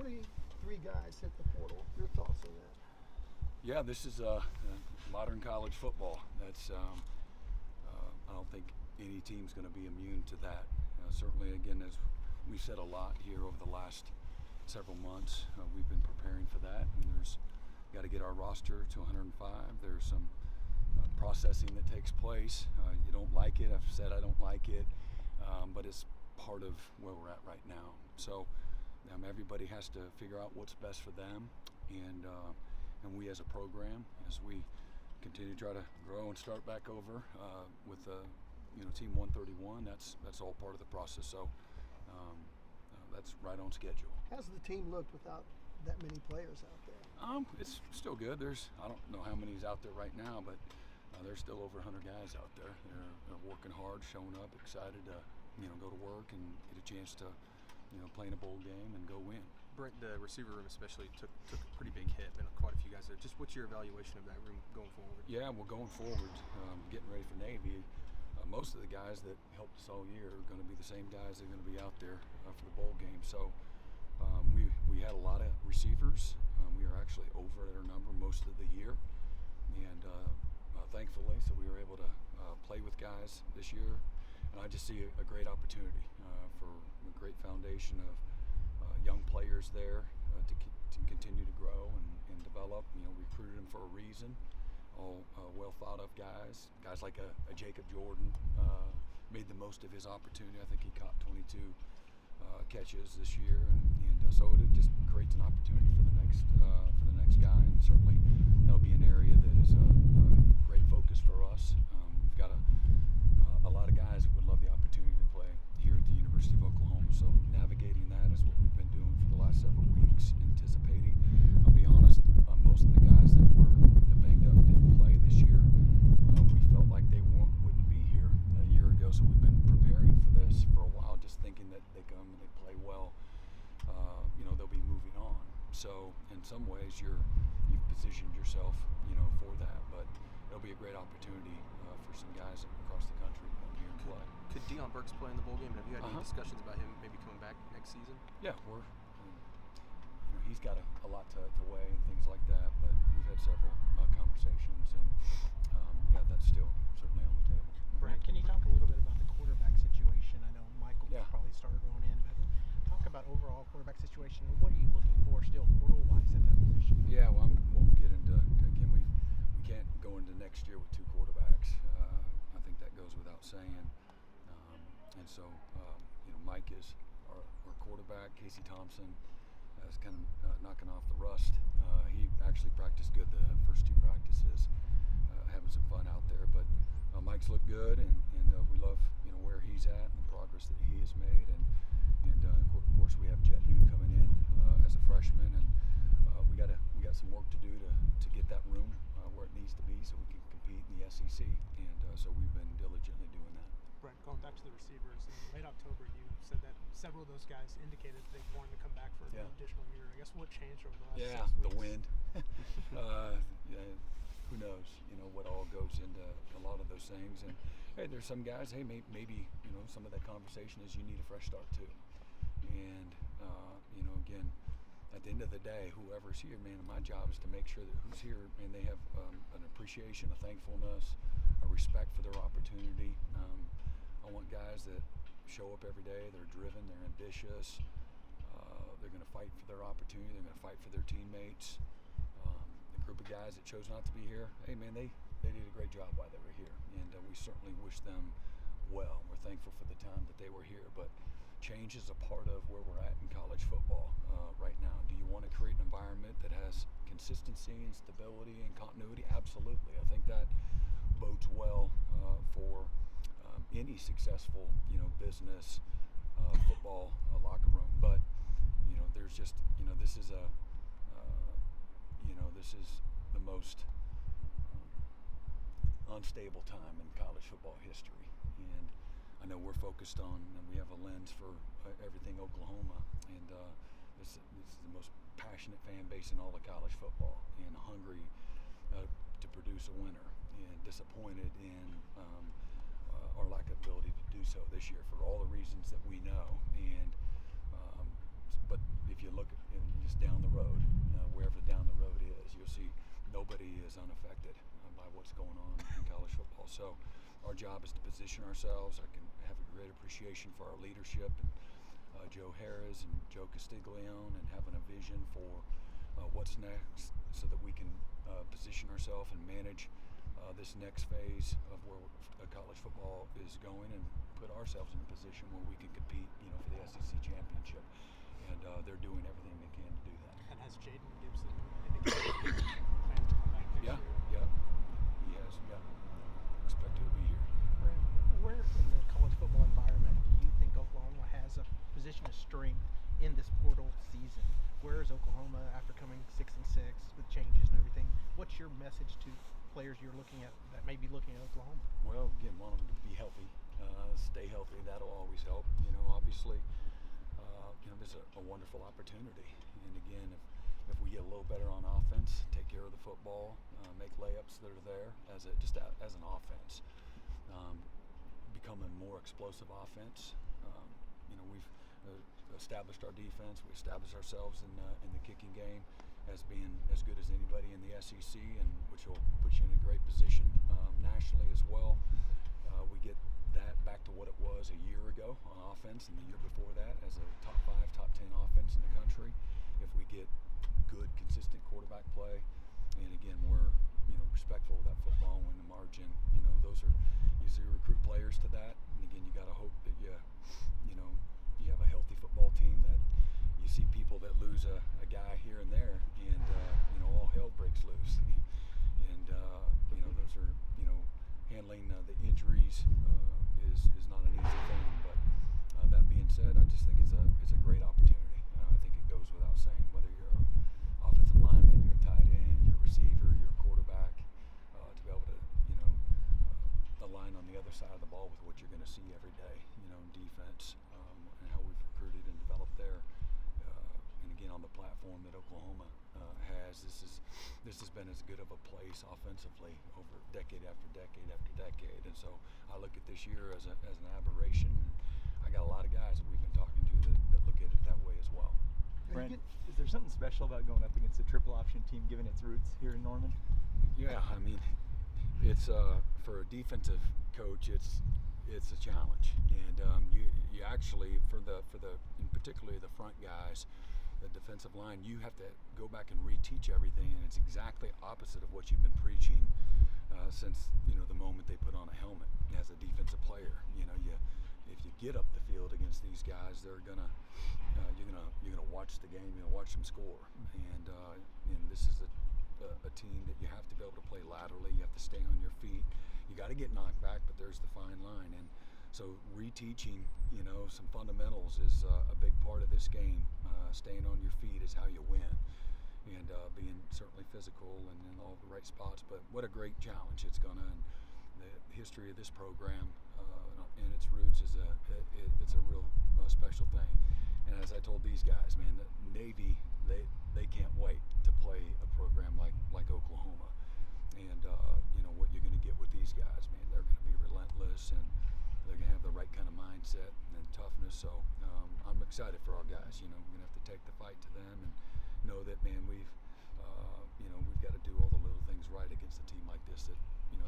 23 guys hit the portal. Your thoughts on that? Yeah, this is modern college football. That's I don't think any team's going to be immune to that. Certainly, again, as we've said a lot here over the last several months, we've been preparing for that. And there's got to get our roster to 105. There's some processing that takes place. You don't like it. I've said I don't like it, but it's part of where we're at right now. So everybody has to figure out what's best for them, and we as a program, as we continue to try to grow and start back over with Team 131. That's all part of the process. So that's right on schedule. How's the team looked without that many players out there? It's still good. I don't know how many is out there right now, but there's still over 100 guys out there. They're working hard, showing up, excited to go to work and get a chance to play in a bowl game and go win. Brent, the receiver room especially took a pretty big hit, and quite a few guys there. Just what's your evaluation of that room going forward? Yeah, well, going forward, getting ready for Navy, most of the guys that helped us all year are going to be the same guys that are going to be out there for the bowl game. So we had a lot of receivers. We were actually over at our number most of the year, and thankfully, so we were able to play with guys this year. And I just see a great opportunity for a great foundation of young players there to continue to grow and develop. Recruited them for a reason. All well thought of guys like a Jacob Jordan made the most of his opportunity. I think he caught 22 catches this year, and so it just creates an opportunity for the next guy, and certainly that'll be an area that is a great focus for us. We've got a lot of guys who would love the opportunity to play here at the University of Oklahoma, so navigating that is what we've been doing for the last several weeks, anticipating. I'll be honest, most of the guys that were banged up and didn't play this year, we felt like they wouldn't be here a year ago, so we've been preparing for this for a while, just thinking that they come and they play well, they'll be moving on. So in some ways you've positioned yourself, for that, but it'll be a great opportunity for some guys across the country to come here and play. Could Deion Burks play in the bowl game? And have you had any discussions about him maybe coming back next season? Yeah, he's got a lot to weigh and things like that, but we've had several conversations, and that's still certainly on the table. Brent, can you talk a little bit about the quarterback situation? I know Michael probably started going in, but talk about overall quarterback situation, and what are you looking for still portal-wise at that position? Yeah, well, we'll get into, again, we can't go into next year with two quarterbacks. I think that goes without saying. And so, Mike is our quarterback. Casey Thompson is kind of knocking off the rust. He actually practiced good the first two practices, having some fun out there. But Mike's looked good, and we love where he's at and the progress that he has made. And of course we have Jet New coming in as a freshman, and we got some work to do to get that room where it needs to be so we can compete in the SEC. And so we've been diligently doing that. Brent, going back to the receivers, in late October you said that several of those guys indicated they wanted to come back for an additional year. I guess what changed over the last 6 weeks? The wind. Who knows, what all goes into a lot of those things. And hey, there's some guys, maybe some of that conversation is you need a fresh start too. And again, at the end of the day, whoever's here, man, my job is to make sure that who's here, and they have an appreciation, a thankfulness, a respect for their opportunity. I want guys that show up every day, they're driven, they're ambitious, they're going to fight for their opportunity, they're going to fight for their teammates. The group of guys that chose not to be here, hey man, they did a great job while they were here, and we certainly wish them well. We're thankful for the time that they were here, but change is a part of where we're at in college football right now. Do you want to create an environment that has consistency and stability and continuity? Absolutely. I think that bodes well for any successful, business, football locker room. But there's just, this is this is the most unstable time in college football history, and I know we're focused on, and we have a lens for everything Oklahoma, and this is the most passionate fan base in all of college football, and hungry to produce a winner, and disappointed in our lack of ability to do so this year for all the reasons that we know. And but if you look and you nobody is unaffected by what's going on in college football. So our job is to position ourselves. I can have a great appreciation for our leadership and Joe Harris and Joe Castiglione, and having a vision for what's next, so that we can position ourselves and manage this next phase of where college football is going, and put ourselves in a position where we can compete, for the SEC championship. And they're doing everything they can to do that. And has Jaden Gibson indicated plans to come back next year? Yeah, he has. Yeah, expect he'll be here. Brent, where in the college football environment do you think Oklahoma has a position of strength in this portal season? Where is Oklahoma after coming 6-6 with changes and everything? What's your message to players you're looking at that may be looking at Oklahoma? Well, again, want them to be healthy, stay healthy. That'll always help. Obviously, there's a wonderful opportunity. And again, if we get a little better on offense, take care of the football, make layups that are there as an offense, become a more explosive offense. We've established our defense. We established ourselves in the kicking game as being as good as anybody in the SEC, and which will put you in a great position nationally as well. We get that back to what it was a year ago on offense, and the year before that as a top 5, top 10 offense in the country. If we get good, consistent quarterback play, and again, we're respectful of that football, win the margin. Those are you recruit players to that, and again, you got to hope that you have a healthy football team, that you see people that lose a guy here and there, and all hell breaks loose. And those are handling the injuries is not an easy thing. But that being said, I just think it's a great opportunity. I think it goes without saying, whether you're an offensive lineman, you're a tight end, you're a receiver, you're a quarterback, to be able to align on the other side of the ball with what you're going to see every day, in defense, and how we've recruited and developed there. And again, on the platform that Oklahoma has, this has been as good of a place offensively over decade after decade after decade. And so I look at this year as an aberration. I got a lot of guys that we've been talking to that look at it that way as well. Brent, is there something special about going up against a triple option team, given its roots here in Norman? Yeah, I mean, it's for a defensive coach, it's a challenge, and you actually for the in particularly the front guys, the defensive line, you have to go back and reteach everything, and it's exactly opposite of what you've been preaching since the moment they put on a helmet as a defensive player. If you get up the field against these guys, they're gonna you're gonna watch the game, you're gonna watch them score, and this is a team that you have to be able to play laterally. You have to stay on your feet. You got to get knocked back, but there's the fine line. And so reteaching, some fundamentals is a big part of this game. Staying on your feet is how you win, and being certainly physical and in all the right spots. But what a great challenge it's gonna. And the history of this program and its roots is it's a real special thing. And as I told these guys, man, the Navy, they can't wait to play a program like Oklahoma. And what you're going to get with these guys, man, they're going to be relentless, and they're going to have the right kind of mindset and toughness. So I'm excited for our guys. We're going to have to take the fight to them and know that, man, we've got to do all the little things right against a team like this that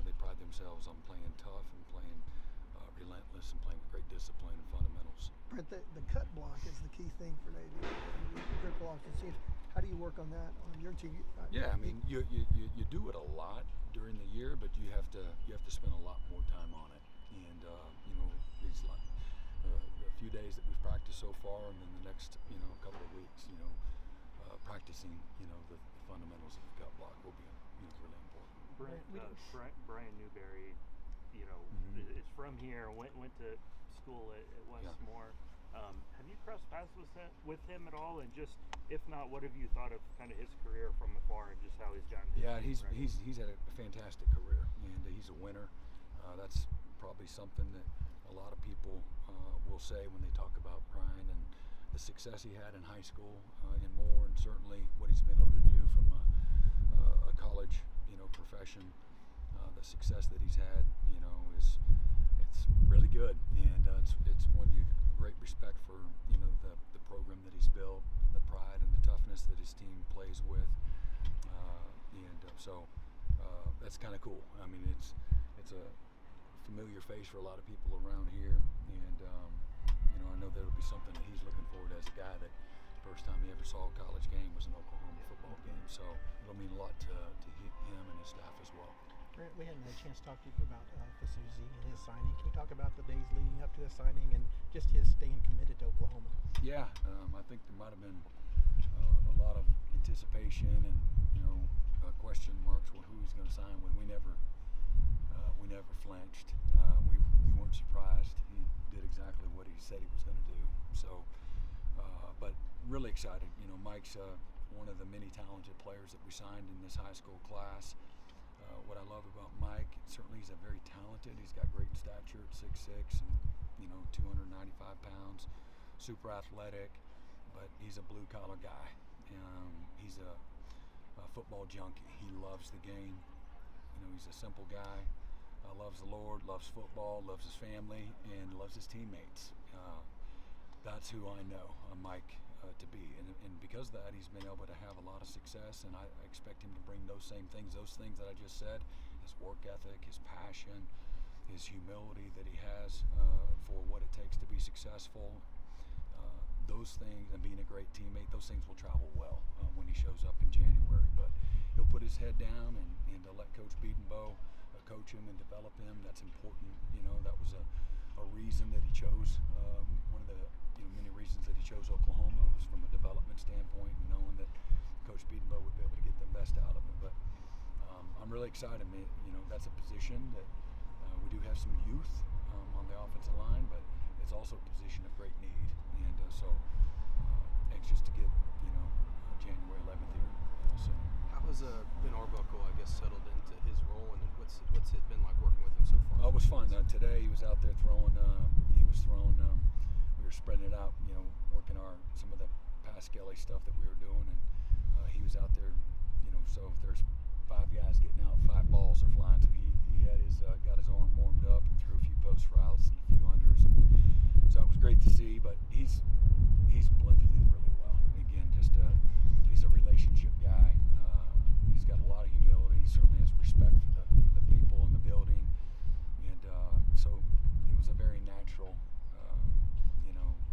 they pride themselves on playing tough and playing relentless and playing with great discipline and fundamentals. Brent, the cut block is the key thing for Navy. Triple option teams. How do you work on that on your team? Yeah, I mean, you do it a lot during the year, but you have to spend a lot more time on it. And these a few days that we've practiced so far, and then the next couple of weeks, practicing the fundamentals of the cut block will be really important. Brian Newberry, is from here. Went to school at Westmore. Have you crossed paths with him at all? And just, if not, what have you thought of kind of his career from afar and just how he's gotten his he's had a fantastic career, and he's a winner. That's probably something that a lot of people will say when they talk about Brian and the success he had in high school and more, and certainly what he's been able to do from a college profession. The success that he's had, it's really good, and it's one you great respect for, the program that he's built, the pride and the toughness that his team plays with, and so So that's kind of cool. I mean, it's a familiar face for a lot of people around here, and I know that'll be something that he's looking forward to as a guy that first time he ever saw a college game was an Oklahoma football game. So it'll mean a lot to him and his staff as well. Brent, we hadn't had a chance to talk to you about Fasuzi and his signing. Can you talk about the days leading up to the signing and just his staying committed to Oklahoma? Yeah, I think there might have been a lot of anticipation and question marks with who he's going to sign with. We never flinched. We weren't surprised. He did exactly what he said he was going to do. So, but really excited. Mike's one of the many talented players that we signed in this high school class. What I love about Mike, certainly he's a very talented. He's got great stature at 6'6" and 295 pounds, super athletic, but he's a blue collar guy. He's a football junkie. He loves the game. He's a simple guy. Loves the Lord, loves football, loves his family, and loves his teammates. That's who I know Mike to be, and because of that, he's been able to have a lot of success, and I expect him to bring those things that I just said, his work ethic, his passion, his humility that he has for what it takes to be successful. Those things, and being a great teammate, those things will travel well when he shows up in January. But he'll put his head down and to let Coach Beatonbow coach him and develop him. That's important. That was a reason that he chose, one of the many reasons that he chose Oklahoma was from a development standpoint, knowing that Coach Beatonbow would be able to get the best out of him. But I'm really excited. That's a position that we do have some youth on the offensive line, but it's also a position of great need. And so anxious to get January 11th here soon. How has Ben Arbuckle, I guess, settled into his role, and what's it been like working with him so far? It was fun. Today he was out there throwing. We were spreading it out, working some of the pass skelly stuff that we were doing, and he was out there. So if there's 5 guys getting out, 5 balls are flying. So he had got his arm warmed up and threw a few post routes and a few unders. So it was great to see, but he's blended in really well. Again, he's a relationship guy. He's got a lot of humility. He certainly has respect for the people in the building, and so it was a very natural,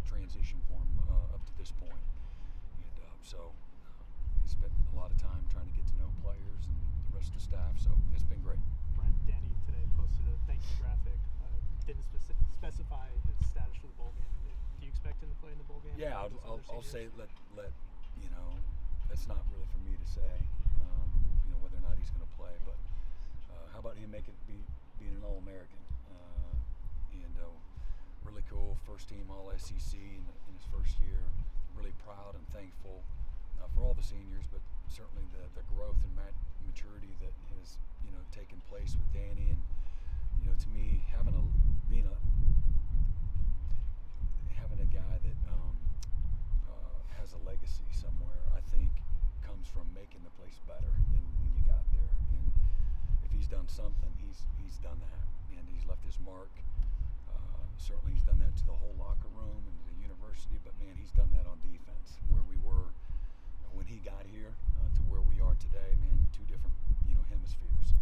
transition for him up to this point. And so he spent a lot of time trying to get to know players and the rest of the staff. So it's been great. Brent, Danny today posted a thank you graphic. Didn't specify his status for the bowl game. Do you expect him to play in the bowl game? Yeah, I'll say let it's not really for me to say whether or not he's going to play, but how about him being an All-American and really cool, first team All SEC in his first year. Really proud and thankful for all the seniors, but certainly the growth and maturity that has taken place with Danny, and to me having a guy that has a legacy somewhere, I think comes from making the place better than when you got there. And if he's done something, he's done that, and he's left his mark. Certainly he's done that to the whole locker room and the university, but man, he's done that on defense, where we were when he got here to where we are today. Man, 2 different hemispheres.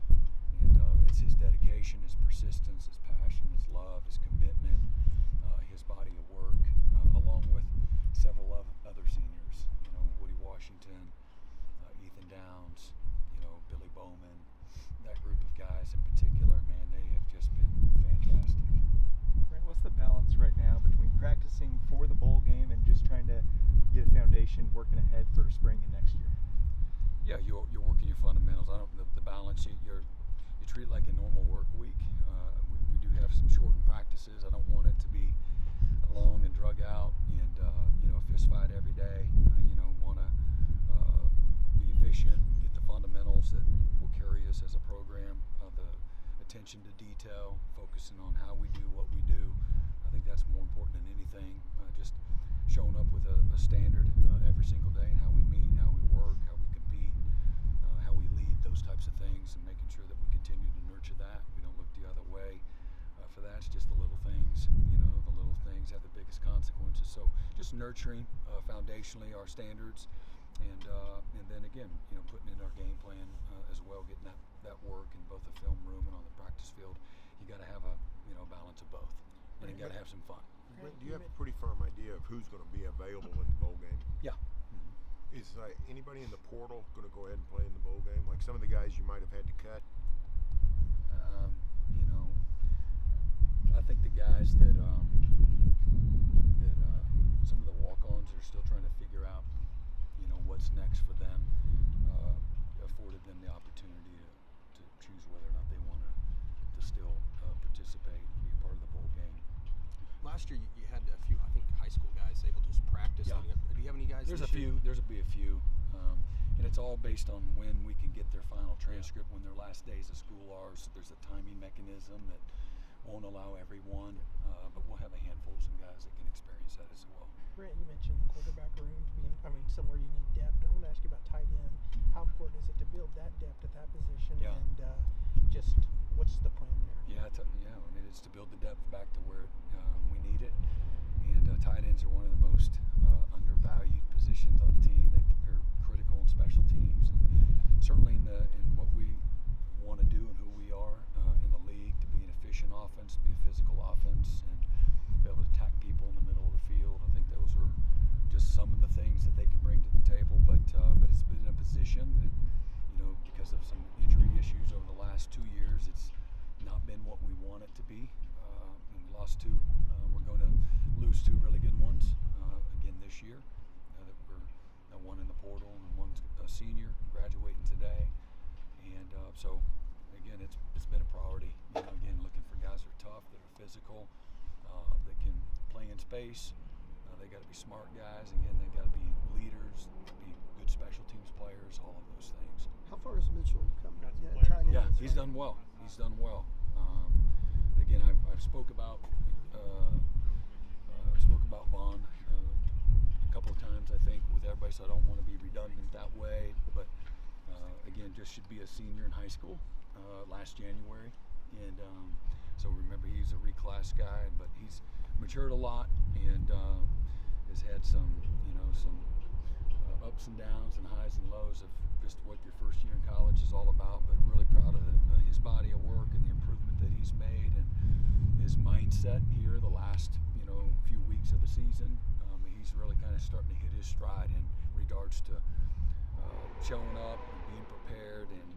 And it's his dedication, his persistence, his passion, his love, his commitment, his body of work, along with several other seniors. Woody Washington, Ethan Downs, Billy Bowman, that group of guys in particular. Man, they have just been fantastic. Brent, what's the balance right now between practicing for the bowl game and just trying to get a foundation working ahead for spring and next year? Yeah, you're working your fundamentals. The balance, you treat it like a normal work week. We do have some shortened practices. I don't want it to be long and drug out and fist fight every day. Want to be efficient, get the fundamentals that will carry us as a program. The attention to detail, focusing on how we do what we do. I think that's more important than anything. Just showing up with a standard every single day, and how we meet, how we work, how we compete, how we lead, those types of things, and making sure that we continue to nurture that. We don't look the other way. For that, it's just the little things. The little things have the biggest consequences. So just nurturing foundationally our standards And then again, putting in our game plan as well, getting that work in both the film room and on the practice field. You got to have a balance of both, and you got to have some fun. Brent, do you have a pretty firm idea of who's going to be available in the bowl game? Yeah. Is anybody in the portal going to go ahead and play in the bowl game? Like some of the guys you might have had to cut? I think the guys that some of the walk-ons are still trying to figure out, what's next for them, afforded them the opportunity to choose whether or not they want to still participate and be a part of the bowl game. Last year you had a few, I think, high school guys able to just practice. Yeah. Do you have any guys? There's this a few. year? There's be a few, and it's all based on when we can get their final transcript, when their last days of school are. So there's a timing mechanism that won't allow everyone, but we'll have a handful of some guys that can experience that as well. Brent, you mentioned the quarterback room being, somewhere you need depth. I want to ask you about tight end. How important is it to build that depth at that position? Yeah. And just what's the plan there? Yeah, it's to build the depth back to where we need it. And tight ends are one of the most undervalued positions on the team. They're critical in special teams, and certainly in what we want to do and who we are in the league, to be an efficient offense, to be a physical offense, and be able to attack people in the middle of the field. I think those are just some of the things that they can bring to the table. But it's been a position that, because of some injury issues over the last 2 years, it's not been what we want it to be. And we lost two. We're going to lose two really good ones again this year. That we're one in the portal and one's a senior graduating today. And so again, it's been a priority. Again, looking for guys that are tough, that are physical, that can play in space. They got to be smart guys. Again, they got to be leaders, be good special teams players, all of those things. How far has Mitchell come? Got some Yeah, players tight end. Yeah, he's done well. He's done well. And again, I've spoke about Vaughn a couple of times, I think, with everybody. So I don't want to be redundant that way, but again, just should be a senior in high school last January, and so remember he's a reclass guy, but he's matured a lot and has had some ups and downs and highs and lows of just what your first year in college is all about. But really proud of his body of work and the improvement that he's made, and his mindset here the last few weeks of the season. He's really kind of starting to hit his stride in regards to showing up and being prepared and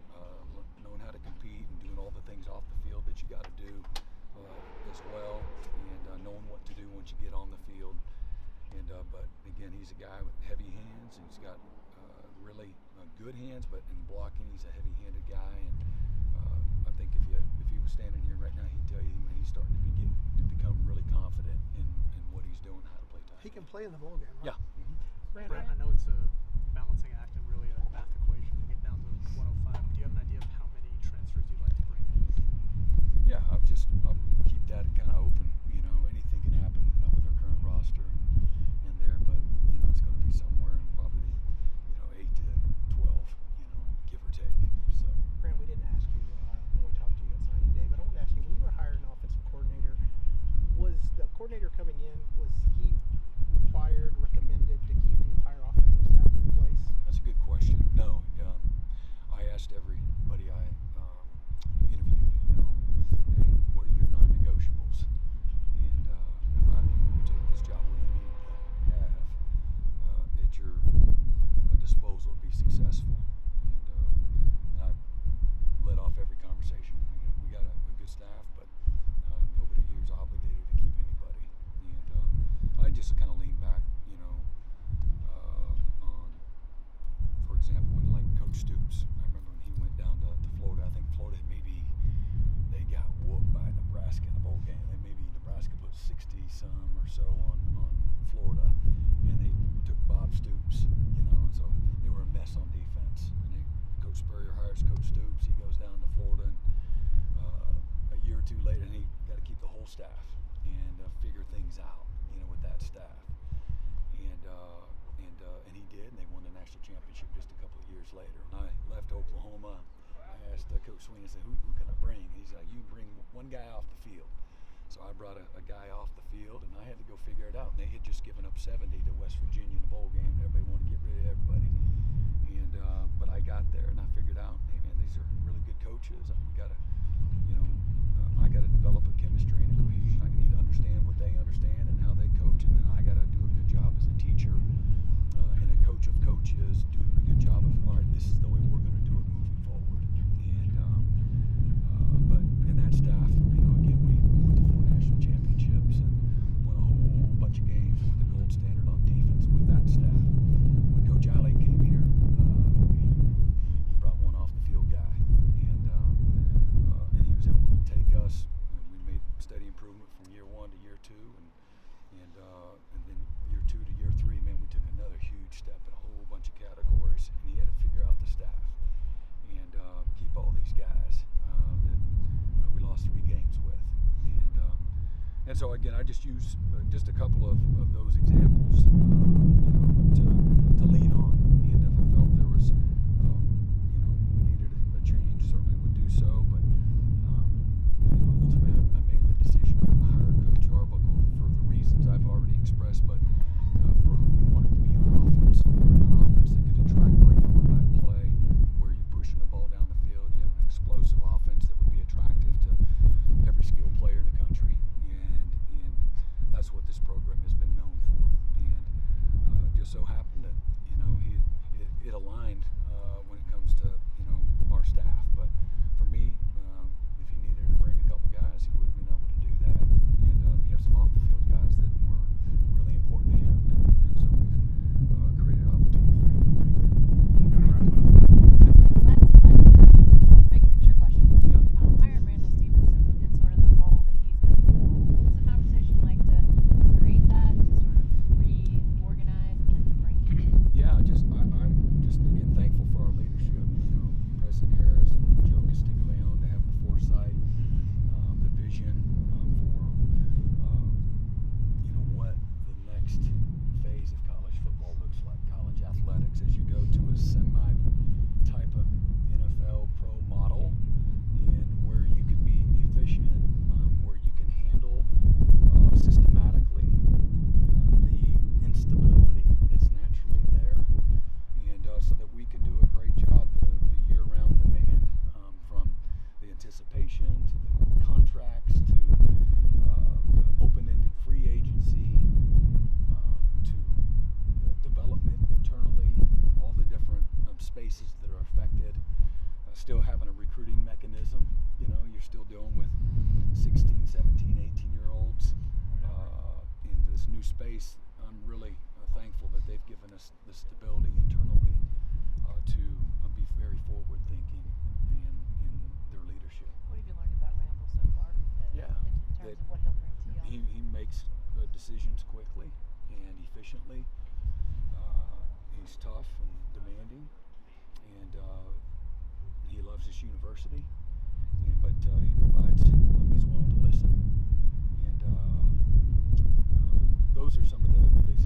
knowing how to compete and doing all the things off the field that you got to do as well, and knowing what to do once you get on the field. And but again, he's a guy with heavy hands, and he's got really good hands, but in blocking, he's a heavy-handed guy. And I think if he was standing here right now, he'd tell you he's starting to become really confident in what he's doing, how to play tight. He can play in the bowl game, right? Yeah. Mm-hmm. Brent, I know it's a balancing act and really a math equation to get down to 105. Do you have an idea of how many transfers you'd like to bring in? Yeah, I'll keep that kind of open. Anything can happen with our current roster and there, but it's going to be somewhere in probably 8 to 12, give or take. So. Grant, we didn't ask you when we talked to you at signing day, but I want to ask you, when you were hired an offensive coordinator, was the coordinator coming in, was he required, recommended to keep the entire offensive staff in place? That's a good question. No, I asked everybody I interviewed, hey, what are your non-negotiables? And if I take this job, what do you need to have at your disposal to be successful? And I led off every conversation. We got a good staff, but nobody here is obligated to keep anybody. And I just kind of lean back, on, for example, when like Coach Stoops, I remember when he went down to Florida. I think Florida they got whooped by Nebraska in the bowl game. Nebraska put 60 some or so on Florida, and they took Bob Stoops, so they were a mess on defense. And Coach Spurrier hires Coach Stoops. He goes down to Florida, and a year or two later, and he got to keep the whole staff and figure things out, with that staff. And he did, and they won the national championship just a couple of years later. When I left Oklahoma, I asked Coach Sweeney, I said, who can I bring? He's like, you bring one guy off the field. So I brought a guy off the field, and I had to go figure it out. And they had just given up 70 to West Virginia in the bowl game. Everybody wanted to get rid of everybody. coach is doing a good job of, all right, this is the way we're going to do it moving forward. And that staff, again, we went to 4 national championships and won a whole bunch of games with the gold standard on defense with that staff. When Coach Alley came here, he brought one off the field guy, and he was able to take us. We made steady improvement from year 1 to year 2, and then year 2 to year 3, man, we took another huge step in a whole bunch of categories, and he had to figure out the staff and keep all these guys that we lost 3 games with, and so again, I just use just a couple of those examples, to lean on, and if I felt there was, we needed a change, certainly would do so, but ultimately I made the decision to hire Coach Arbuckle for the reasons I've already expressed, but for who we wanted to be on offense. We're an offense that could attract great quarterback play, where you're pushing the ball down the field, you have an explosive offense that would be attractive to every skilled player in the country, and that's what this program has been known for. And just so happened that it aligned when it comes to our staff. But for me, if he needed to bring a couple guys, he would have been able to do that. And he has some off the field guys that were really important to him, and so we've created an opportunity for him to bring them. Big picture question. Hired Randall Stevenson in sort of the role that he's going to fill. What's the conversation like to create that, to sort of reorganize, and then to bring him in? Yeah, I'm just again thankful for our leadership. President Harris and Joe Castiglione to have the foresight, the vision for what the next phase of college football looks like, college athletics, as you go to a semi type of NFL pro model, and where you can be efficient, where you can handle systematically the instability that's naturally there, and so that we can do a great job the year-round demand, from the anticipation to the contracts to the open-ended free agency, to the development internally, all the different spaces that are affected. Still having a recruiting mechanism, you're still dealing with 16, 17, 18-year-olds into this new space. I'm really thankful that they've given us the stability internally to be very forward-thinking in their leadership. What have you learned about Randall so far? Yeah, In terms of what he'll bring to y'all? He makes decisions quickly and efficiently. He's tough and demanding, and he loves his university. But he provides. He's willing to listen, and those are some of the things